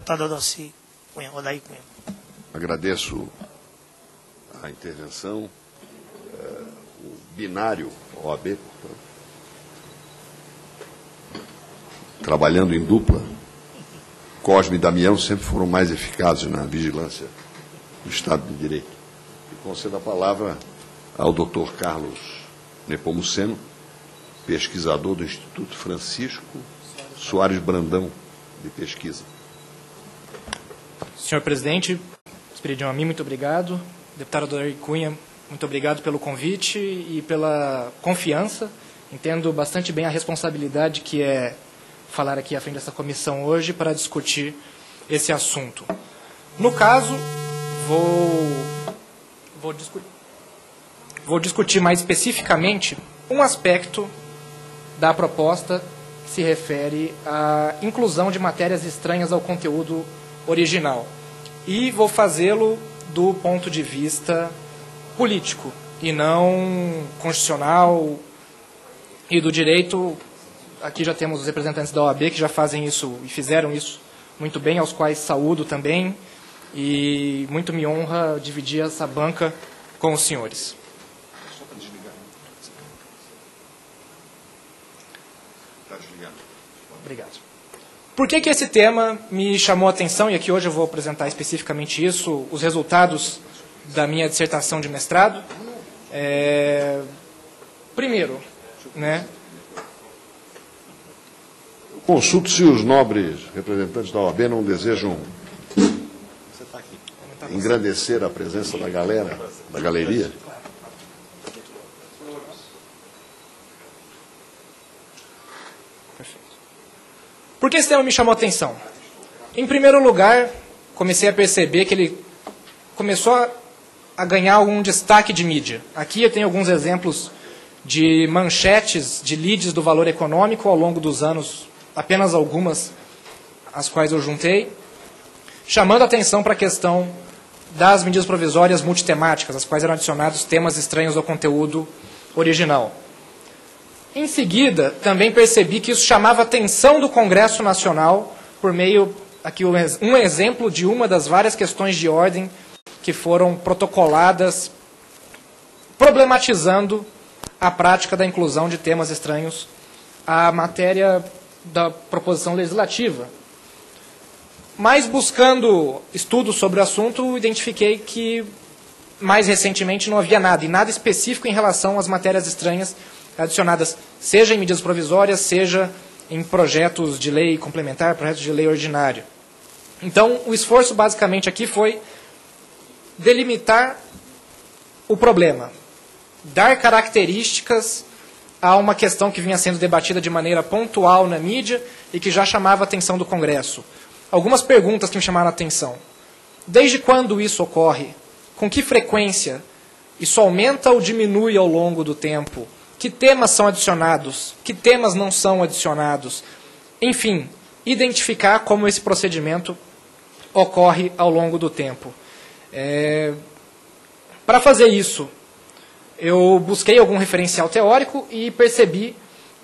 Deputado Odalci Cunha, Odair Cunha. Agradeço a intervenção, o binário OAB, portanto, trabalhando em dupla. Cosme e Damião sempre foram mais eficazes na vigilância do Estado de Direito. E concedo a palavra ao Dr. Carlos Nepomuceno, pesquisador do Instituto Francisco Soares Brandão de Pesquisa. Senhor presidente, Espiridião Amin, muito obrigado. Deputado Odair Cunha, muito obrigado pelo convite e pela confiança. Entendo bastante bem a responsabilidade que é falar aqui à frente dessa comissão hoje para discutir esse assunto. No caso, vou discutir mais especificamente um aspecto da proposta que se refere à inclusão de matérias estranhas ao conteúdo original. E vou fazê-lo do ponto de vista político e não constitucional e do direito. Aqui já temos os representantes da OAB que já fazem isso e fizeram isso muito bem, aos quais saúdo também, e muito me honra dividir essa banca com os senhores. Obrigado. Por que esse tema me chamou a atenção, e aqui hoje eu vou apresentar especificamente isso, os resultados da minha dissertação de mestrado? Primeiro, né? Consulto se os nobres representantes da OAB não desejam engrandecer a presença da galera, da galeria. Por que esse tema me chamou a atenção? Em primeiro lugar, comecei a perceber que ele começou a ganhar algum destaque de mídia. Aqui eu tenho alguns exemplos de manchetes, de leads do Valor Econômico ao longo dos anos, apenas algumas, as quais eu juntei, chamando a atenção para a questão das medidas provisórias multitemáticas, às quais eram adicionados temas estranhos ao conteúdo original. Em seguida, também percebi que isso chamava a atenção do Congresso Nacional por meio, aqui um exemplo de uma das várias questões de ordem que foram protocoladas, problematizando a prática da inclusão de temas estranhos à matéria da proposição legislativa. Mas buscando estudos sobre o assunto, identifiquei que, mais recentemente, não havia nada, e nada específico em relação às matérias estranhas adicionadas, seja em medidas provisórias, seja em projetos de lei complementar, projetos de lei ordinário. Então, o esforço basicamente aqui foi delimitar o problema, dar características a uma questão que vinha sendo debatida de maneira pontual na mídia e que já chamava a atenção do Congresso. Algumas perguntas que me chamaram a atenção. Desde quando isso ocorre? Com que frequência? Isso aumenta ou diminui ao longo do tempo? Que temas são adicionados? Que temas não são adicionados? Enfim, identificar como esse procedimento ocorre ao longo do tempo. Para fazer isso, eu busquei algum referencial teórico e percebi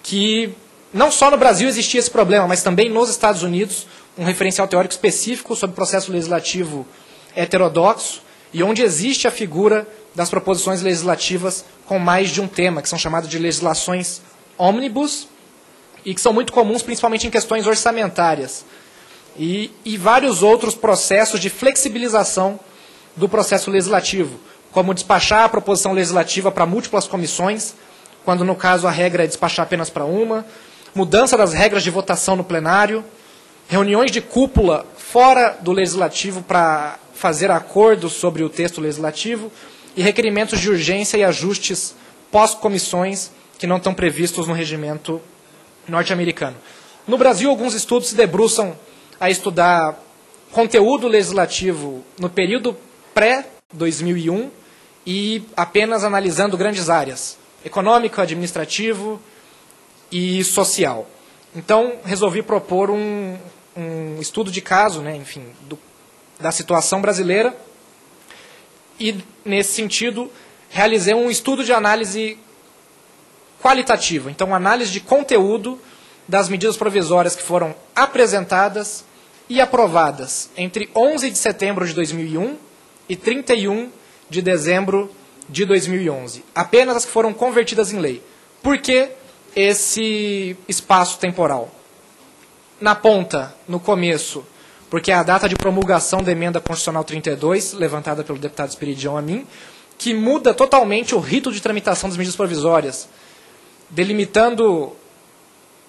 que não só no Brasil existia esse problema, mas também nos Estados Unidos, um referencial teórico específico sobre o processo legislativo heterodoxo, e onde existe a figura das proposições legislativas com mais de um tema, que são chamadas de legislações ômnibus, e que são muito comuns principalmente em questões orçamentárias, e vários outros processos de flexibilização do processo legislativo, como despachar a proposição legislativa para múltiplas comissões, quando no caso a regra é despachar apenas para uma, mudança das regras de votação no plenário, reuniões de cúpula fora do legislativo para fazer acordos sobre o texto legislativo e requerimentos de urgência e ajustes pós-comissões que não estão previstos no regimento norte-americano. No Brasil, alguns estudos se debruçam a estudar conteúdo legislativo no período pré-2001 e apenas analisando grandes áreas, econômico, administrativo e social. Então, resolvi propor um estudo de caso, né, enfim, da situação brasileira, e, nesse sentido, realizei um estudo de análise qualitativa, então, análise de conteúdo das medidas provisórias que foram apresentadas e aprovadas entre 11 de setembro de 2001 e 31 de dezembro de 2011. Apenas as que foram convertidas em lei. Por que esse espaço temporal? Na ponta, no começo, porque é a data de promulgação da Emenda Constitucional 32, levantada pelo deputado Esperidião Amin, que muda totalmente o rito de tramitação das medidas provisórias, delimitando,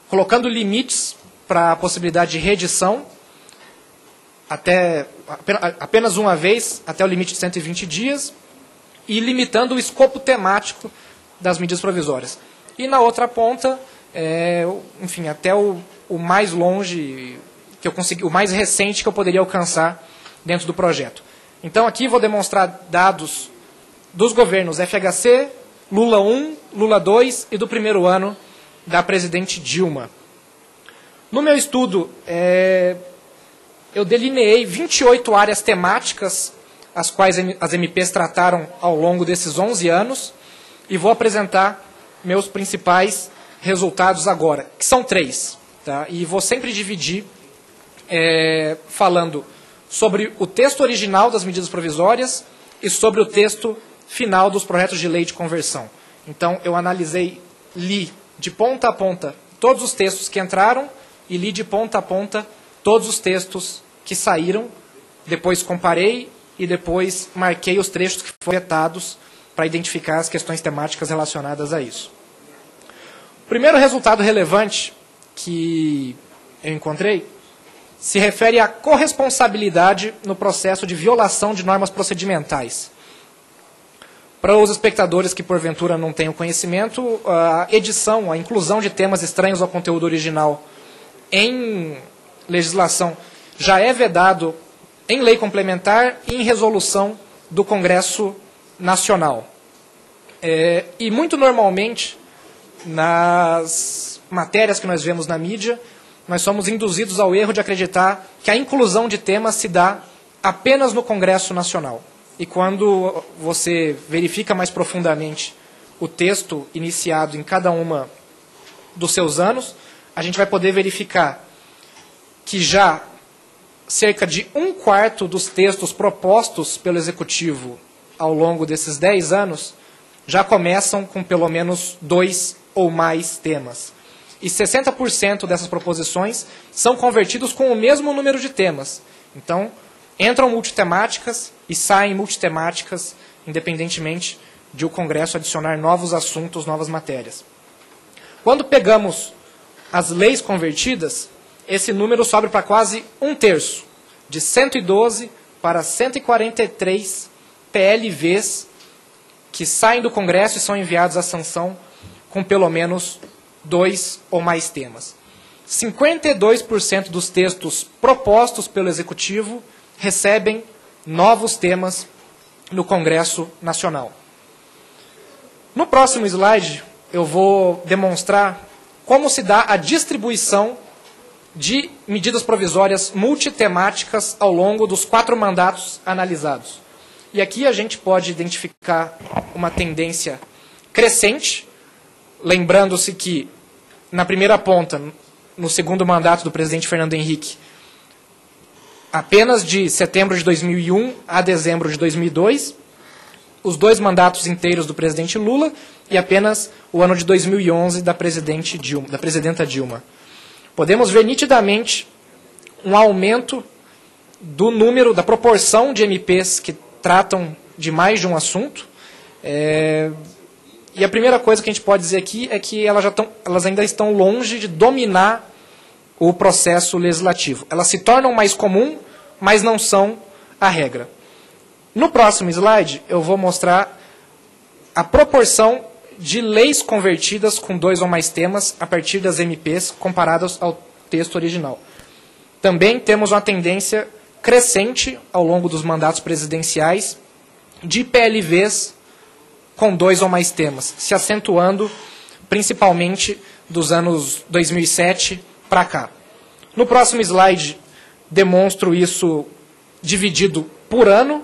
colocando limites para a possibilidade de reedição, apenas uma vez, até o limite de 120 dias, e limitando o escopo temático das medidas provisórias. E na outra ponta, enfim, até o mais longe que eu consegui, o mais recente que eu poderia alcançar dentro do projeto. Então aqui vou demonstrar dados dos governos FHC, Lula 1, Lula 2 e do primeiro ano da presidente Dilma. No meu estudo, eu delineei 28 áreas temáticas as quais as MPs trataram ao longo desses 11 anos e vou apresentar meus principais resultados agora, que são 3. Tá? E vou sempre dividir falando sobre o texto original das medidas provisórias e sobre o texto final dos projetos de lei de conversão. Então, eu li de ponta a ponta todos os textos que entraram e li de ponta a ponta todos os textos que saíram, depois comparei e depois marquei os trechos que foram vetados para identificar as questões temáticas relacionadas a isso. O primeiro resultado relevante que eu encontrei se refere à corresponsabilidade no processo de violação de normas procedimentais. Para os espectadores que porventura não tenham conhecimento, a edição, a inclusão de temas estranhos ao conteúdo original em legislação já é vedado em lei complementar e em resolução do Congresso Nacional. E muito normalmente, nas matérias que nós vemos na mídia, nós somos induzidos ao erro de acreditar que a inclusão de temas se dá apenas no Congresso Nacional. E quando você verifica mais profundamente o texto iniciado em cada uma dos seus anos, a gente vai poder verificar que já cerca de 1/4 dos textos propostos pelo Executivo ao longo desses 10 anos já começam com pelo menos 2 ou mais temas. E 60% dessas proposições são convertidos com o mesmo número de temas. Então, entram multitemáticas e saem multitemáticas, independentemente de o Congresso adicionar novos assuntos, novas matérias. Quando pegamos as leis convertidas, esse número sobe para quase 1/3, de 112 para 143 PLVs que saem do Congresso e são enviados à sanção com pelo menos 2 ou mais temas. 52% dos textos propostos pelo Executivo recebem novos temas no Congresso Nacional. No próximo slide, eu vou demonstrar como se dá a distribuição de medidas provisórias multitemáticas ao longo dos 4 mandatos analisados. E aqui a gente pode identificar uma tendência crescente, lembrando-se que, na primeira ponta, no segundo mandato do presidente Fernando Henrique, apenas de setembro de 2001 a dezembro de 2002, os 2 mandatos inteiros do presidente Lula e apenas o ano de 2011 da presidenta Dilma. Podemos ver nitidamente um aumento do número, da proporção de MPs que tratam de mais de um assunto. E a primeira coisa que a gente pode dizer aqui é que elas ainda estão longe de dominar o processo legislativo. Elas se tornam mais comum, mas não são a regra. No próximo slide, eu vou mostrar a proporção de leis convertidas com 2 ou mais temas a partir das MPs comparadas ao texto original. Também temos uma tendência crescente ao longo dos mandatos presidenciais de PLVs com 2 ou mais temas, se acentuando principalmente dos anos 2007 para cá. No próximo slide, demonstro isso dividido por ano.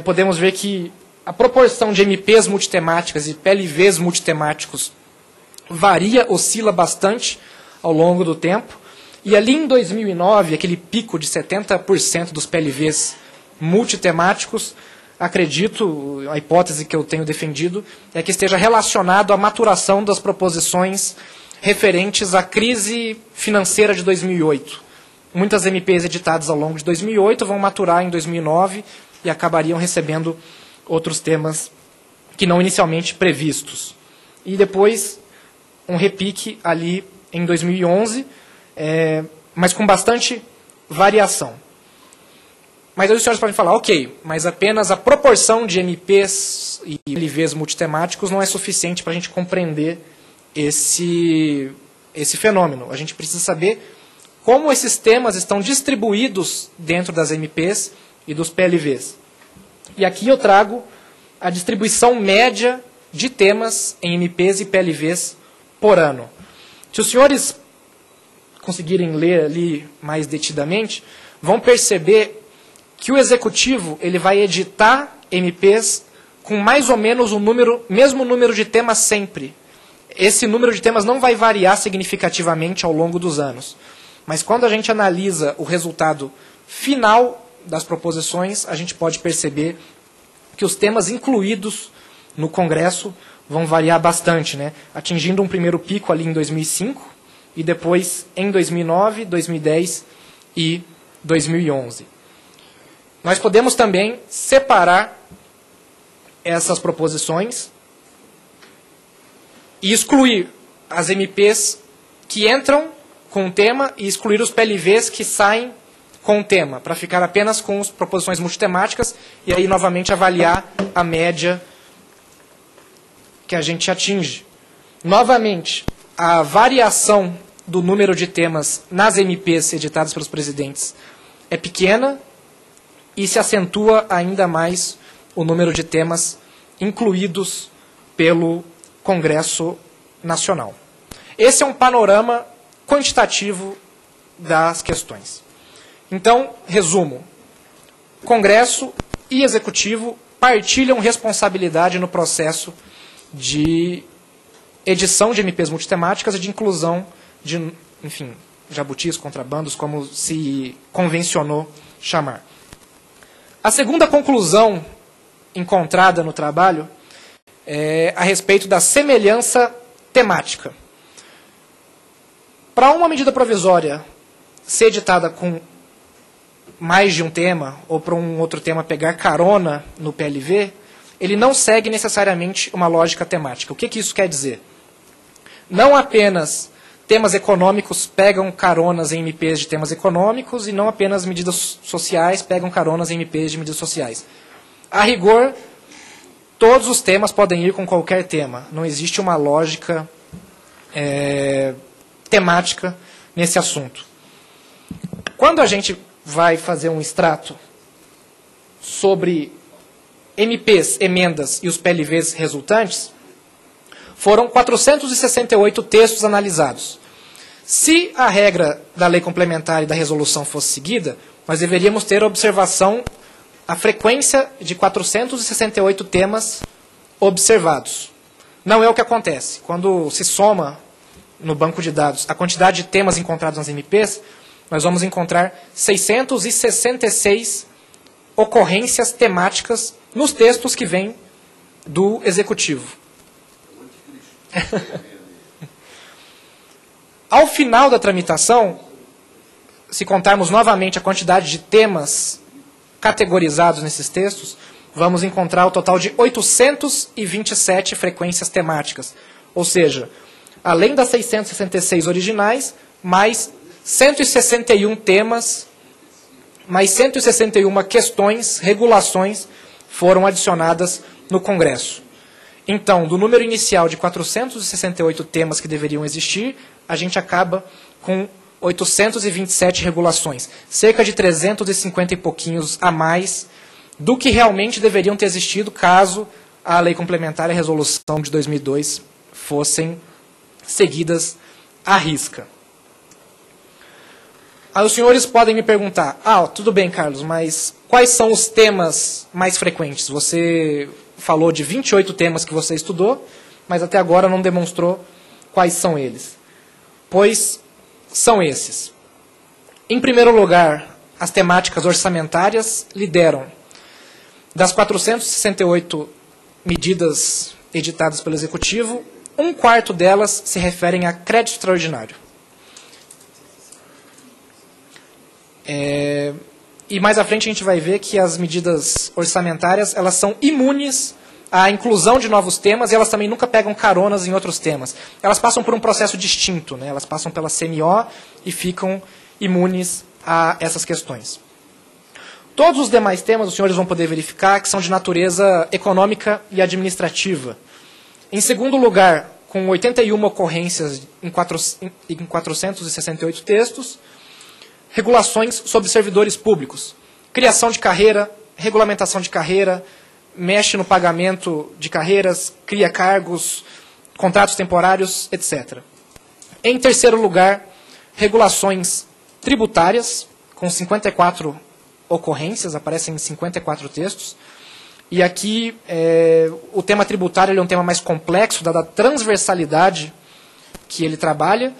Podemos ver que a proporção de MPs multitemáticas e PLVs multitemáticos varia, oscila bastante ao longo do tempo. E ali em 2009, aquele pico de 70% dos PLVs multitemáticos, acredito, a hipótese que eu tenho defendido, é que esteja relacionado à maturação das proposições referentes à crise financeira de 2008. Muitas MPs editadas ao longo de 2008 vão maturar em 2009 e acabariam recebendo outros temas que não inicialmente previstos. E depois um repique ali em 2011, mas com bastante variação. Mas aí os senhores podem falar, ok, mas apenas a proporção de MPs e LVs multitemáticos não é suficiente para a gente compreender esse fenômeno. A gente precisa saber como esses temas estão distribuídos dentro das MPs e dos PLVs. E aqui eu trago a distribuição média de temas em MPs e PLVs por ano. Se os senhores conseguirem ler ali mais detidamente, vão perceber que o Executivo ele vai editar MPs com mais ou menos o mesmo número de temas sempre. Esse número de temas não vai variar significativamente ao longo dos anos. Mas quando a gente analisa o resultado final das proposições, a gente pode perceber que os temas incluídos no Congresso vão variar bastante, né? Atingindo um primeiro pico ali em 2005 e depois em 2009, 2010 e 2011. Nós podemos também separar essas proposições e excluir as MPs que entram com o tema e excluir os PLVs que saem com o tema, para ficar apenas com as proposições multitemáticas e aí novamente avaliar a média que a gente atinge. Novamente, a variação do número de temas nas MPs editadas pelos presidentes é pequena e se acentua ainda mais o número de temas incluídos pelo Congresso Nacional. Esse é um panorama quantitativo das questões. Então, resumo. Congresso e Executivo partilham responsabilidade no processo de edição de MPs multitemáticas e de inclusão de, enfim, jabutis, contrabandos, como se convencionou chamar. A segunda conclusão encontrada no trabalho é a respeito da semelhança temática. Para uma medida provisória ser editada com mais de um tema, ou para um outro tema pegar carona no PLV, ele não segue necessariamente uma lógica temática. O que isso quer dizer? Não apenas temas econômicos pegam caronas em MPs de temas econômicos e não apenas medidas sociais pegam caronas em MPs de medidas sociais. A rigor, todos os temas podem ir com qualquer tema. Não existe uma lógica temática nesse assunto. Quando a gente vai fazer um extrato sobre MPs, emendas e os PLVs resultantes, foram 468 textos analisados. Se a regra da lei complementar e da resolução fosse seguida, nós deveríamos ter observação, a frequência de 468 temas observados. Não é o que acontece. Quando se soma no banco de dados a quantidade de temas encontrados nas MPs, nós vamos encontrar 666 ocorrências temáticas nos textos que vêm do Executivo. Ao final da tramitação, se contarmos novamente a quantidade de temas categorizados nesses textos, vamos encontrar o total de 827 frequências temáticas. Ou seja, além das 666 originais, mais 161 temas, mais 161 questões, regulações foram adicionadas no Congresso. Então, do número inicial de 468 temas que deveriam existir, a gente acaba com 827 regulações, cerca de 350 e pouquinhos a mais do que realmente deveriam ter existido caso a lei complementar e a resolução de 2002 fossem seguidas à risca. Aí os senhores podem me perguntar, tudo bem, Carlos, mas quais são os temas mais frequentes? Você falou de 28 temas que você estudou, mas até agora não demonstrou quais são eles. Pois são esses. Em primeiro lugar, as temáticas orçamentárias lideram. Das 468 medidas editadas pelo Executivo, 1/4 delas se referem a crédito extraordinário. E mais à frente a gente vai ver que as medidas orçamentárias elas são imunes à inclusão de novos temas e elas também nunca pegam caronas em outros temas. Elas passam por um processo distinto, né? Elas passam pela CMO e ficam imunes a essas questões. Todos os demais temas, os senhores vão poder verificar que são de natureza econômica e administrativa. Em segundo lugar, com 81 ocorrências em 468 textos, regulações sobre servidores públicos, criação de carreira, regulamentação de carreira, mexe no pagamento de carreiras, cria cargos, contratos temporários, etc. Em terceiro lugar, regulações tributárias, com 54 ocorrências, aparecem em 54 textos. E aqui o tema tributário ele é um tema mais complexo, dada a transversalidade que ele trabalha.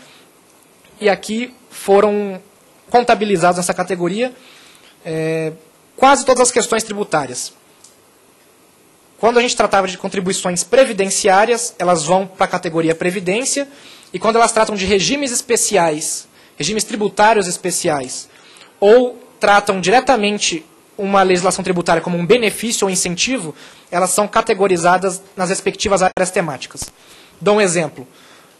E aqui foram contabilizados nessa categoria quase todas as questões tributárias. Quando a gente tratava de contribuições previdenciárias, elas vão para a categoria Previdência, e quando elas tratam de regimes especiais, regimes tributários especiais, ou tratam diretamente uma legislação tributária como um benefício ou incentivo, elas são categorizadas nas respectivas áreas temáticas. Dou um exemplo.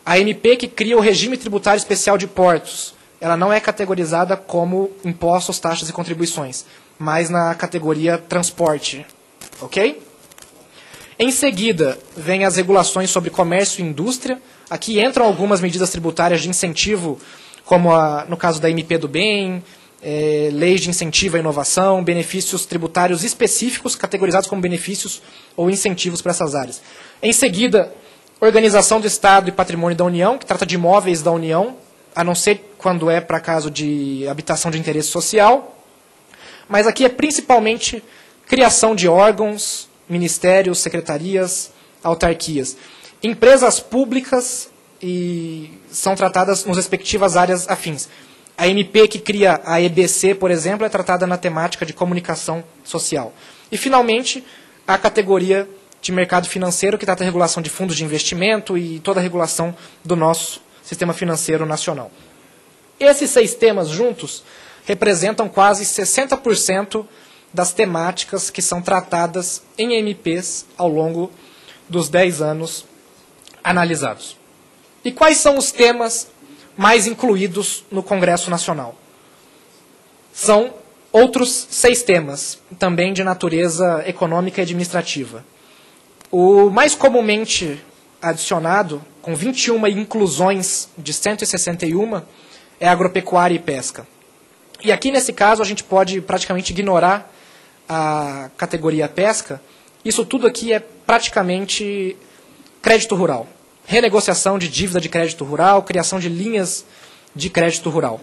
A MP que cria o regime tributário especial de portos, ela não é categorizada como impostos, taxas e contribuições, mas na categoria transporte. Ok? Em seguida, vem as regulações sobre comércio e indústria. Aqui entram algumas medidas tributárias de incentivo, como no caso da MP do Bem, leis de incentivo à inovação, benefícios tributários específicos, categorizados como benefícios ou incentivos para essas áreas. Em seguida, organização do Estado e patrimônio da União, que trata de imóveis da União, a não ser quando é para caso de habitação de interesse social. Mas aqui é principalmente criação de órgãos, ministérios, secretarias, autarquias. Empresas públicas e são tratadas nas respectivas áreas afins. A MP que cria a EBC, por exemplo, é tratada na temática de comunicação social. E, finalmente, a categoria de mercado financeiro, que trata da regulação de fundos de investimento e toda a regulação do nosso sistema financeiro nacional. Esses 6 temas juntos representam quase 60% das temáticas que são tratadas em MPs ao longo dos 10 anos analisados. E quais são os temas mais incluídos no Congresso Nacional? São outros 6 temas, também de natureza econômica e administrativa. O mais comumente adicionado, com 21 inclusões de 161, é agropecuária e pesca. E aqui, nesse caso, a gente pode praticamente ignorar a categoria pesca. Isso tudo aqui é praticamente crédito rural. Renegociação de dívida de crédito rural, criação de linhas de crédito rural,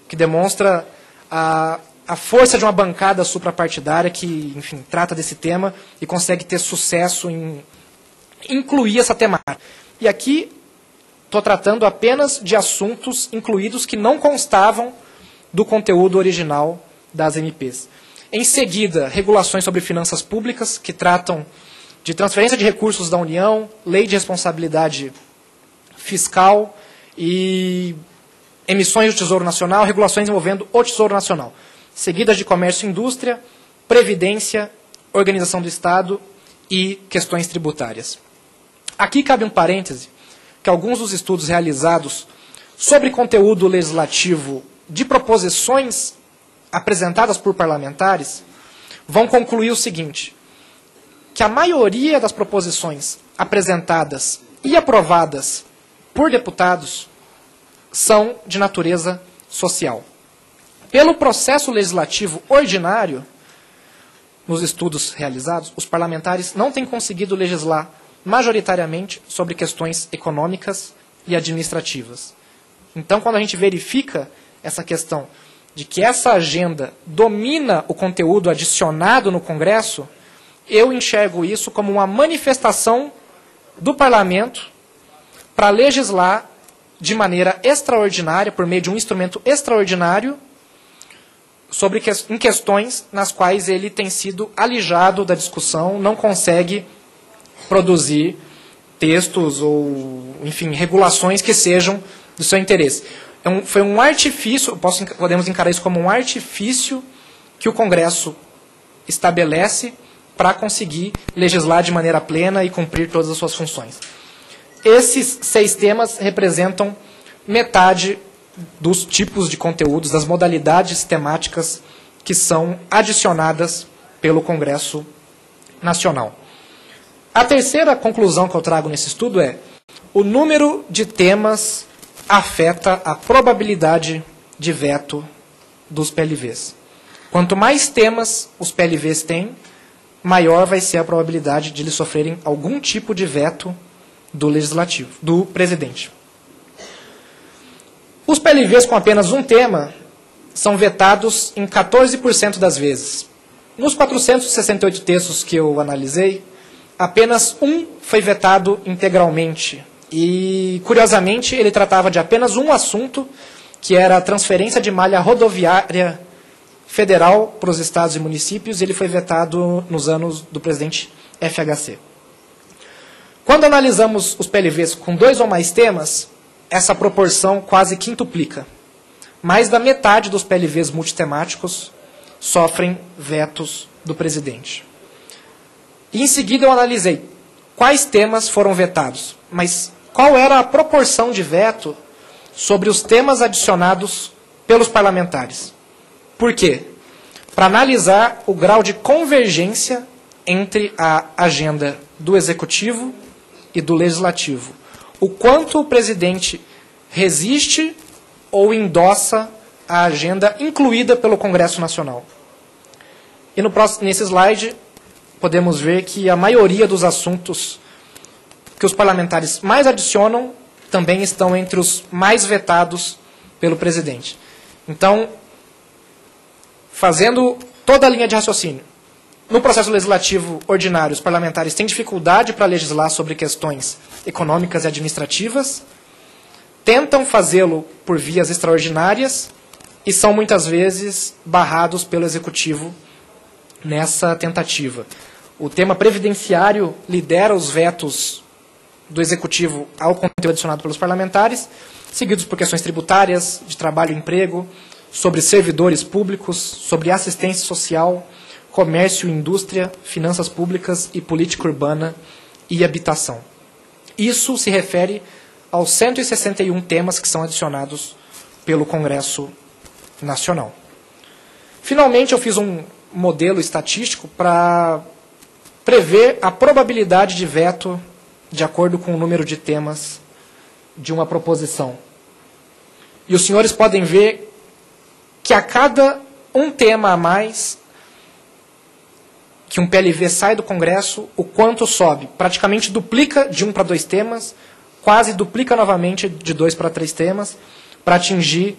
que demonstra a força de uma bancada suprapartidária que, enfim, trata desse tema e consegue ter sucesso em incluir essa temática. E aqui estou tratando apenas de assuntos incluídos que não constavam do conteúdo original das MPs. Em seguida, regulações sobre finanças públicas, que tratam de transferência de recursos da União, lei de responsabilidade fiscal e emissões do Tesouro Nacional, regulações envolvendo o Tesouro Nacional. Seguidas de comércio e indústria, previdência, organização do Estado e questões tributárias. Aqui cabe um parêntese, que alguns dos estudos realizados sobre conteúdo legislativo de proposições apresentadas por parlamentares vão concluir o seguinte, que a maioria das proposições apresentadas e aprovadas por deputados são de natureza social. Pelo processo legislativo ordinário, nos estudos realizados, os parlamentares não têm conseguido legislar majoritariamente sobre questões econômicas e administrativas. Então, quando a gente verifica essa questão de que essa agenda domina o conteúdo adicionado no Congresso, eu enxergo isso como uma manifestação do Parlamento para legislar de maneira extraordinária, por meio de um instrumento extraordinário, em questões nas quais ele tem sido alijado da discussão, não consegue produzir textos ou, enfim, regulações que sejam do seu interesse. Foi um artifício, podemos encarar isso como um artifício que o Congresso estabelece para conseguir legislar de maneira plena e cumprir todas as suas funções. Esses 6 temas representam metade dos tipos de conteúdos, das modalidades temáticas que são adicionadas pelo Congresso Nacional. A terceira conclusão que eu trago nesse estudo é: o número de temas afeta a probabilidade de veto dos PLVs. Quanto mais temas os PLVs têm, maior vai ser a probabilidade de eles sofrerem algum tipo de veto do legislativo, do presidente. Os PLVs com apenas um tema são vetados em 14% das vezes. Nos 468 textos que eu analisei, apenas um foi vetado integralmente. E, curiosamente, ele tratava de apenas um assunto, que era a transferência de malha rodoviária federal para os estados e municípios, e ele foi vetado nos anos do presidente FHC. Quando analisamos os PLVs com 2 ou mais temas, essa proporção quase quintuplica. Mais da metade dos PLVs multitemáticos sofrem vetos do presidente. E em seguida eu analisei quais temas foram vetados, mas qual era a proporção de veto sobre os temas adicionados pelos parlamentares. Por quê? Para analisar o grau de convergência entre a agenda do Executivo e do Legislativo. O quanto o presidente resiste ou endossa a agenda incluída pelo Congresso Nacional. E nesse slide podemos ver que a maioria dos assuntos que os parlamentares mais adicionam também estão entre os mais vetados pelo presidente. Então, fazendo toda a linha de raciocínio, no processo legislativo ordinário, os parlamentares têm dificuldade para legislar sobre questões econômicas e administrativas, tentam fazê-lo por vias extraordinárias e são muitas vezes barrados pelo Executivo nessa tentativa. O tema previdenciário lidera os vetos do Executivo ao conteúdo adicionado pelos parlamentares, seguidos por questões tributárias, de trabalho e emprego, sobre servidores públicos, sobre assistência social, comércio e indústria, finanças públicas e política urbana e habitação. Isso se refere aos 161 temas que são adicionados pelo Congresso Nacional. Finalmente, eu fiz um modelo estatístico para prever a probabilidade de veto de acordo com o número de temas de uma proposição. E os senhores podem ver que a cada um tema a mais que um PLV sai do Congresso, o quanto sobe. Praticamente duplica de 1 para 2 temas, quase duplica novamente de 2 para 3 temas, para atingir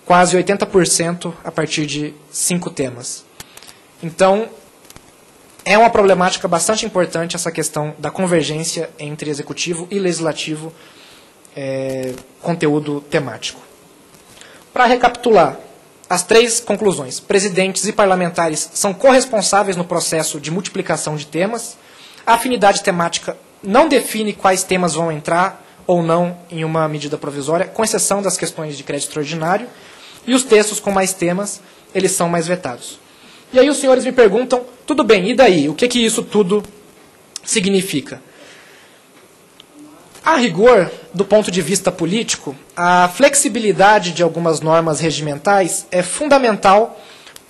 quase 80% a partir de 5 temas. Então, é uma problemática bastante importante essa questão da convergência entre executivo e legislativo, conteúdo temático. Para recapitular, as 3 conclusões. Presidentes e parlamentares são corresponsáveis no processo de multiplicação de temas. A afinidade temática não define quais temas vão entrar ou não em uma medida provisória, com exceção das questões de crédito extraordinário. E os textos com mais temas, eles são mais vetados. E aí os senhores me perguntam, tudo bem, e daí? O que isso tudo significa? A rigor, do ponto de vista político, a flexibilidade de algumas normas regimentais é fundamental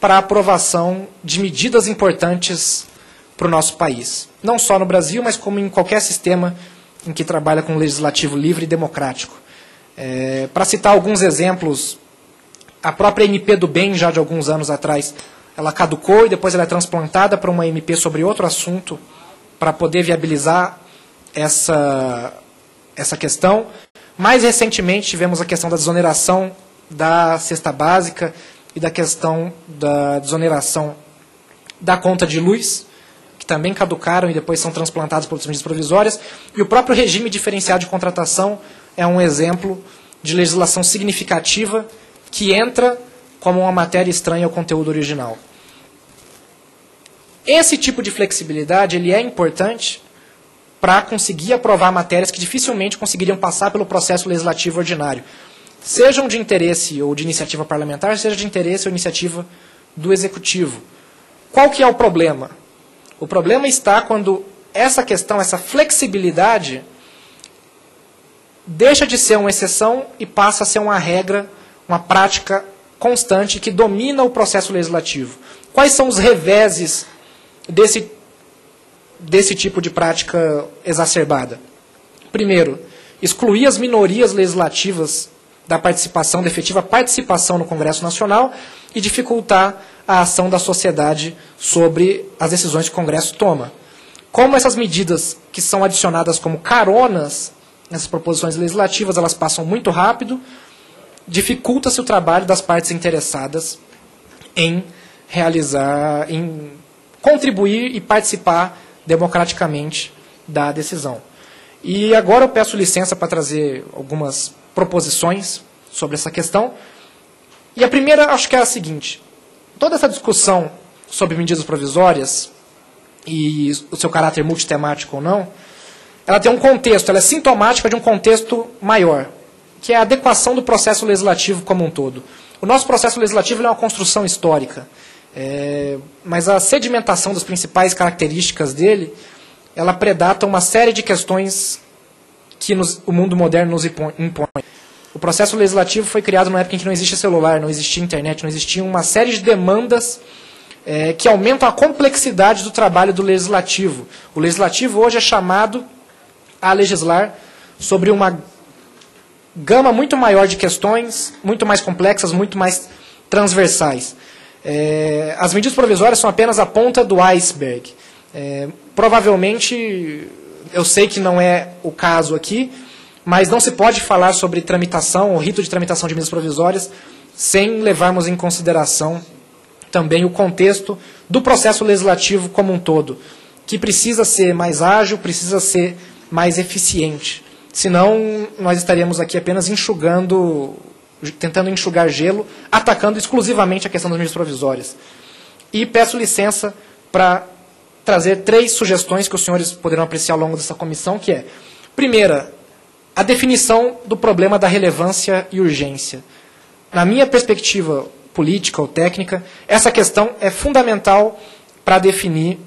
para a aprovação de medidas importantes para o nosso país. Não só no Brasil, mas como em qualquer sistema em que trabalha com um legislativo livre e democrático. Para citar alguns exemplos, a própria MP do Bem, já de alguns anos atrás, ela caducou e depois ela é transplantada para uma MP sobre outro assunto para poder viabilizar essa questão. Mais recentemente, tivemos a questão da desoneração da cesta básica e da questão da desoneração da conta de luz, que também caducaram e depois são transplantados por outras medidas provisórias. E o próprio regime diferenciado de contratação é um exemplo de legislação significativa que entra como uma matéria estranha ao conteúdo original. Esse tipo de flexibilidade ele é importante para conseguir aprovar matérias que dificilmente conseguiriam passar pelo processo legislativo ordinário, sejam de interesse ou de iniciativa parlamentar, seja de interesse ou iniciativa do Executivo. Qual que é o problema? O problema está quando essa questão, essa flexibilidade, deixa de ser uma exceção e passa a ser uma regra, uma prática constante que domina o processo legislativo. Quais são os reveses desse tipo de prática exacerbada? Primeiro, excluir as minorias legislativas da participação, da efetiva participação no Congresso Nacional e dificultar a ação da sociedade sobre as decisões que o Congresso toma. Como essas medidas que são adicionadas como caronas nessas proposições legislativas, elas passam muito rápido, dificulta-se o trabalho das partes interessadas em realizar, em contribuir e participar democraticamente da decisão. E agora eu peço licença para trazer algumas proposições sobre essa questão. E a primeira, acho que é a seguinte: toda essa discussão sobre medidas provisórias e o seu caráter multitemático ou não, ela tem um contexto, ela é sintomática de um contexto maior, que é a adequação do processo legislativo como um todo. O nosso processo legislativo é uma construção histórica, mas a sedimentação das principais características dele, ela predata uma série de questões que o mundo moderno nos impõe. O processo legislativo foi criado numa época em que não existia celular, não existia internet, não existia uma série de demandas que aumentam a complexidade do trabalho do legislativo. O legislativo hoje é chamado a legislar sobre uma gama muito maior de questões, muito mais complexas, muito mais transversais. As medidas provisórias são apenas a ponta do iceberg. Provavelmente, eu sei que não é o caso aqui, mas não se pode falar sobre tramitação, o rito de tramitação de medidas provisórias, sem levarmos em consideração também o contexto do processo legislativo como um todo, que precisa ser mais ágil, precisa ser mais eficiente. Senão, nós estaríamos aqui apenas tentando enxugar gelo, atacando exclusivamente a questão das medidas provisórias. E peço licença para trazer 3 sugestões que os senhores poderão apreciar ao longo dessa comissão, que é: primeira, a definição do problema da relevância e urgência. Na minha perspectiva política ou técnica, essa questão é fundamental para definir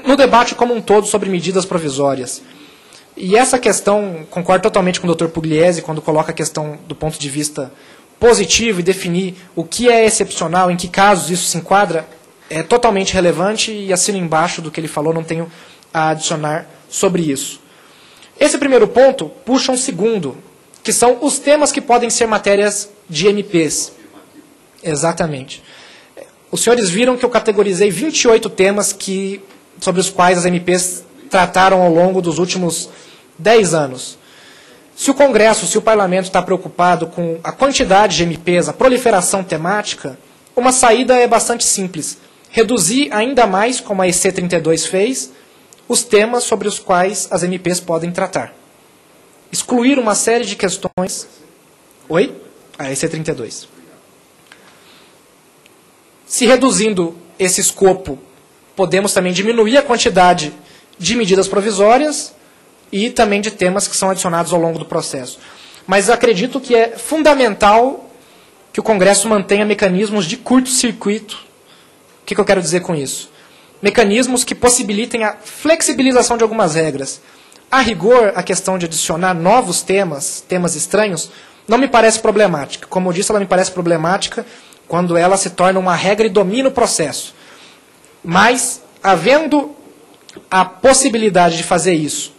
no debate como um todo sobre medidas provisórias. E essa questão, concordo totalmente com o Dr. Pugliese, quando coloca a questão do ponto de vista positivo e definir o que é excepcional, em que casos isso se enquadra, é totalmente relevante e assino embaixo do que ele falou, não tenho a adicionar sobre isso. Esse primeiro ponto puxa um segundo, que são os temas que podem ser matérias de MPs. Exatamente. Os senhores viram que eu categorizei 28 temas sobre os quais as MPs trataram ao longo dos últimos 10 anos. Se o Congresso, se o Parlamento está preocupado com a quantidade de MPs, a proliferação temática, uma saída é bastante simples. Reduzir ainda mais, como a EC 32 fez, os temas sobre os quais as MPs podem tratar. Excluir uma série de questões... Oi? A EC 32. Se reduzindo esse escopo, podemos também diminuir a quantidade de medidas provisórias e também de temas que são adicionados ao longo do processo. Mas acredito que é fundamental que o Congresso mantenha mecanismos de curto-circuito. O que eu quero dizer com isso? Mecanismos que possibilitem a flexibilização de algumas regras. A rigor, a questão de adicionar novos temas estranhos, não me parece problemática. Como eu disse, ela me parece problemática quando ela se torna uma regra e domina o processo. Mas, havendo a possibilidade de fazer isso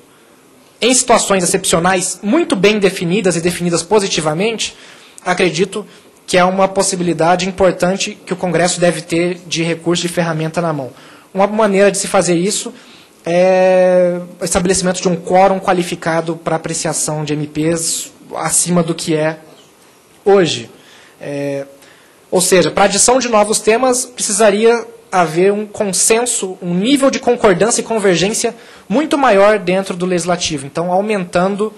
em situações excepcionais muito bem definidas e definidas positivamente, acredito que é uma possibilidade importante que o Congresso deve ter de recurso, de ferramenta na mão. Uma maneira de se fazer isso é o estabelecimento de um quórum qualificado para apreciação de MPs acima do que é hoje. Ou seja, para a adição de novos temas, precisaria haver um consenso, um nível de concordância e convergência muito maior dentro do Legislativo. Então, aumentando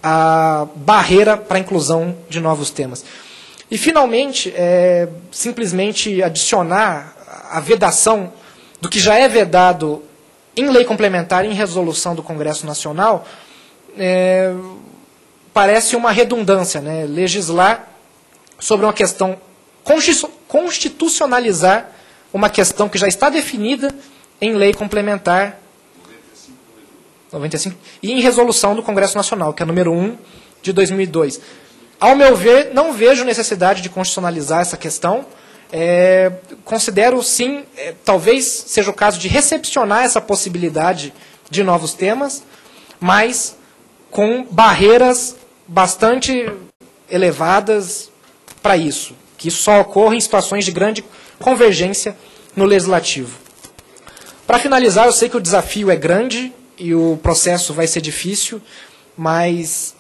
a barreira para a inclusão de novos temas. E, finalmente, simplesmente adicionar a vedação do que já é vedado em lei complementar e em resolução do Congresso Nacional, parece uma redundância, né? Legislar sobre uma questão, constitucionalizar uma questão que já está definida em lei complementar 95, e em resolução do Congresso Nacional, que é a número 1 de 2002. Ao meu ver, não vejo necessidade de constitucionalizar essa questão. Considero, sim, talvez seja o caso de recepcionar essa possibilidade de novos temas, mas com barreiras bastante elevadas para isso, que isso só ocorre em situações de grande convergência no legislativo. Para finalizar, eu sei que o desafio é grande e o processo vai ser difícil, mas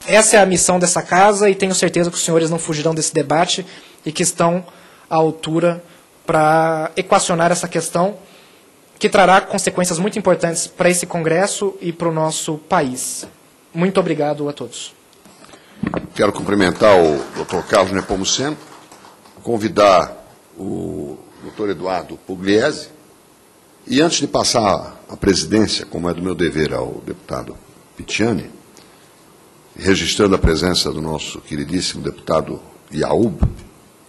essa é a missão dessa casa e tenho certeza que os senhores não fugirão desse debate e que estão à altura para equacionar essa questão, que trará consequências muito importantes para esse Congresso e para o nosso país. Muito obrigado a todos. Quero cumprimentar o Dr. Carlos Nepomuceno, convidar o Dr. Eduardo Pugliese, e antes de passar a presidência, como é do meu dever, ao deputado Picciani, registrando a presença do nosso queridíssimo deputado Yaub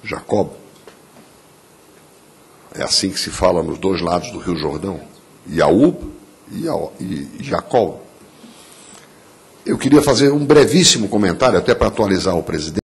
Jacob, é assim que se fala nos dois lados do Rio Jordão, Yaub e Jacob. Eu queria fazer um brevíssimo comentário, até para atualizar o presidente.